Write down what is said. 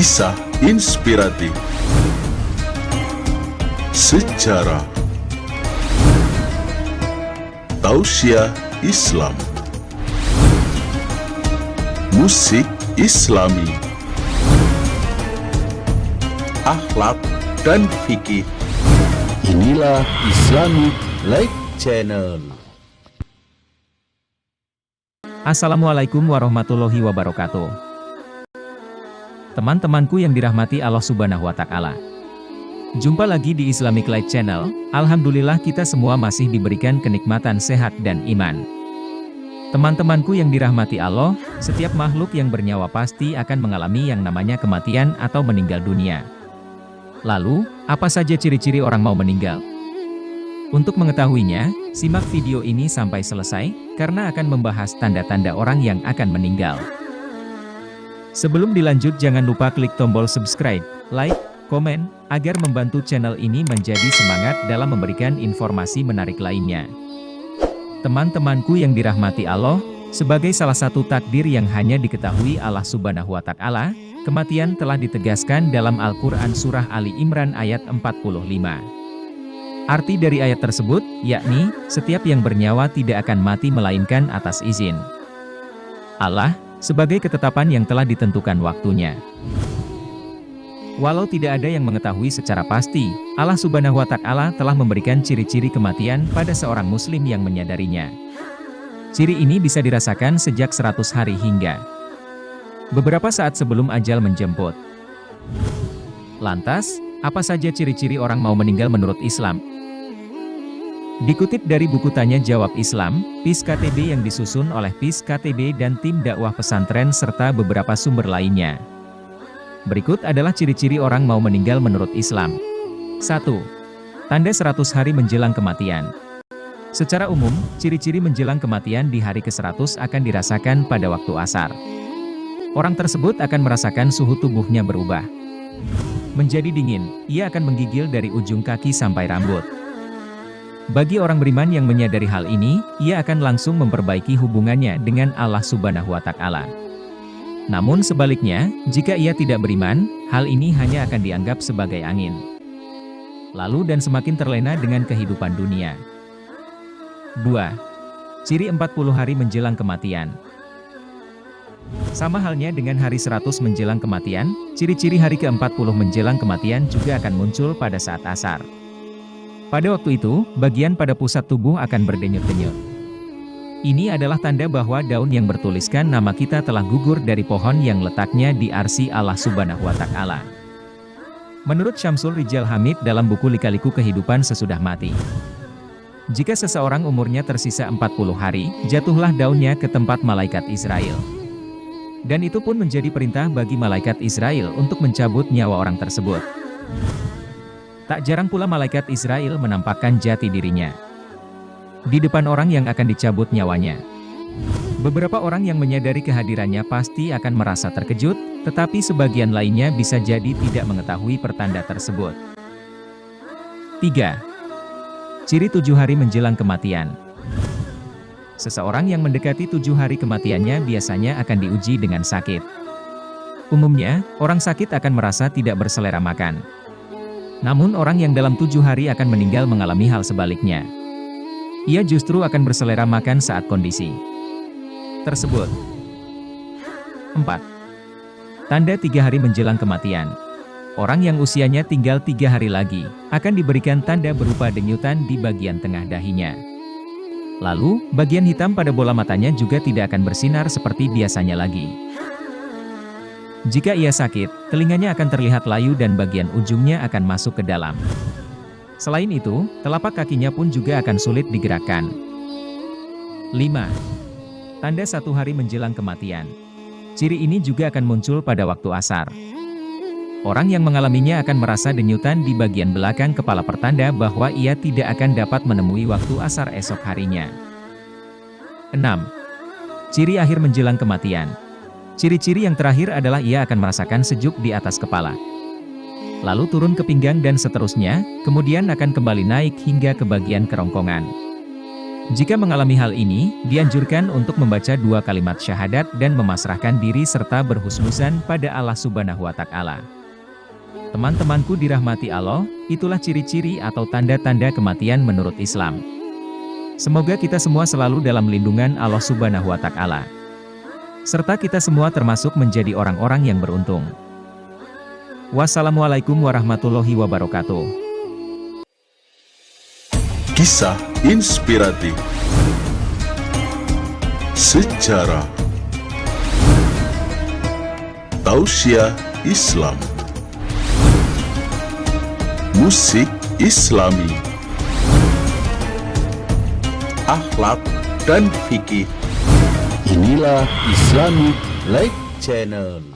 Kisah inspiratif, sejarah, tausiah Islam, musik Islami, akhlak dan fikih. Inilah Islamic Like Channel. Assalamualaikum warahmatullahi wabarakatuh. Teman-temanku yang dirahmati Allah Subhanahu wa Ta'ala. Jumpa lagi di Islamic Like Channel. Alhamdulillah kita semua masih diberikan kenikmatan sehat dan iman. Teman-temanku yang dirahmati Allah, setiap makhluk yang bernyawa pasti akan mengalami yang namanya kematian atau meninggal dunia. Lalu, apa saja ciri-ciri orang mau meninggal? Untuk mengetahuinya, simak video ini sampai selesai, karena akan membahas tanda-tanda orang yang akan meninggal. Sebelum dilanjut jangan lupa klik tombol subscribe, like, komen, agar membantu channel ini menjadi semangat dalam memberikan informasi menarik lainnya. Teman-temanku yang dirahmati Allah, sebagai salah satu takdir yang hanya diketahui Allah Subhanahu wa Ta'ala, kematian telah ditegaskan dalam Al-Quran Surah Ali Imran ayat 45. Arti dari ayat tersebut, yakni, setiap yang bernyawa tidak akan mati melainkan atas izin Allah, sebagai ketetapan yang telah ditentukan waktunya. Walau tidak ada yang mengetahui secara pasti, Allah Subhanahu wa Ta'ala telah memberikan ciri-ciri kematian pada seorang muslim yang menyadarinya. Ciri ini bisa dirasakan sejak 100 hari hingga beberapa saat sebelum ajal menjemput. Lantas, apa saja ciri-ciri orang mau meninggal menurut Islam? Dikutip dari buku Tanya Jawab Islam, PIS KTB yang disusun oleh PIS KTB dan tim dakwah pesantren serta beberapa sumber lainnya. Berikut adalah ciri-ciri orang mau meninggal menurut Islam. 1. Tanda 100 hari menjelang kematian. Secara umum, ciri-ciri menjelang kematian di hari ke-100 akan dirasakan pada waktu asar. Orang tersebut akan merasakan suhu tubuhnya berubah menjadi dingin, ia akan menggigil dari ujung kaki sampai rambut. Bagi orang beriman yang menyadari hal ini, ia akan langsung memperbaiki hubungannya dengan Allah Subhanahu wa Ta'ala. Namun sebaliknya, jika ia tidak beriman, hal ini hanya akan dianggap sebagai angin lalu dan semakin terlena dengan kehidupan dunia. 2. Ciri 40 hari menjelang kematian. Sama halnya dengan hari 100 menjelang kematian, ciri-ciri hari ke-40 menjelang kematian juga akan muncul pada saat asar. Pada waktu itu, bagian pada pusat tubuh akan berdenyut-denyut. Ini adalah tanda bahwa daun yang bertuliskan nama kita telah gugur dari pohon yang letaknya di arsy Allah Subhanahu wa Ta'ala. Menurut Syamsul Rijal Hamid dalam buku Lika-Liku Kehidupan Sesudah Mati, jika seseorang umurnya tersisa 40 hari, jatuhlah daunnya ke tempat malaikat Israel. Dan itu pun menjadi perintah bagi malaikat Israel untuk mencabut nyawa orang tersebut. Tak jarang pula malaikat Israel menampakkan jati dirinya di depan orang yang akan dicabut nyawanya. Beberapa orang yang menyadari kehadirannya pasti akan merasa terkejut, tetapi sebagian lainnya bisa jadi tidak mengetahui pertanda tersebut. 3. Ciri 7 hari menjelang kematian. Seseorang yang mendekati 7 hari kematiannya biasanya akan diuji dengan sakit. Umumnya, orang sakit akan merasa tidak berselera makan. Namun orang yang dalam 7 hari akan meninggal mengalami hal sebaliknya. Ia justru akan berselera makan saat kondisi tersebut. 4. Tanda 3 hari menjelang kematian. Orang yang usianya tinggal 3 hari lagi, akan diberikan tanda berupa denyutan di bagian tengah dahinya. Lalu, bagian hitam pada bola matanya juga tidak akan bersinar seperti biasanya lagi. Jika ia sakit, telinganya akan terlihat layu dan bagian ujungnya akan masuk ke dalam. Selain itu, telapak kakinya pun juga akan sulit digerakkan. 5. Tanda 1 hari menjelang kematian. Ciri ini juga akan muncul pada waktu asar. Orang yang mengalaminya akan merasa denyutan di bagian belakang kepala, pertanda bahwa ia tidak akan dapat menemui waktu asar esok harinya. 6. Ciri akhir menjelang kematian. Ciri-ciri yang terakhir adalah ia akan merasakan sejuk di atas kepala, lalu turun ke pinggang dan seterusnya, kemudian akan kembali naik hingga ke bagian kerongkongan. Jika mengalami hal ini, dianjurkan untuk membaca 2 kalimat syahadat dan memasrahkan diri serta berhusnuzan pada Allah Subhanahu wa Ta'ala. Teman-temanku dirahmati Allah, itulah ciri-ciri atau tanda-tanda kematian menurut Islam. Semoga kita semua selalu dalam lindungan Allah Subhanahu wa Ta'ala, serta kita semua termasuk menjadi orang-orang yang beruntung. Wassalamualaikum warahmatullahi wabarakatuh. Kisah inspiratif, sejarah, tausiah Islam, musik Islami, akhlak dan fikih. Inilah Islamic Life Channel.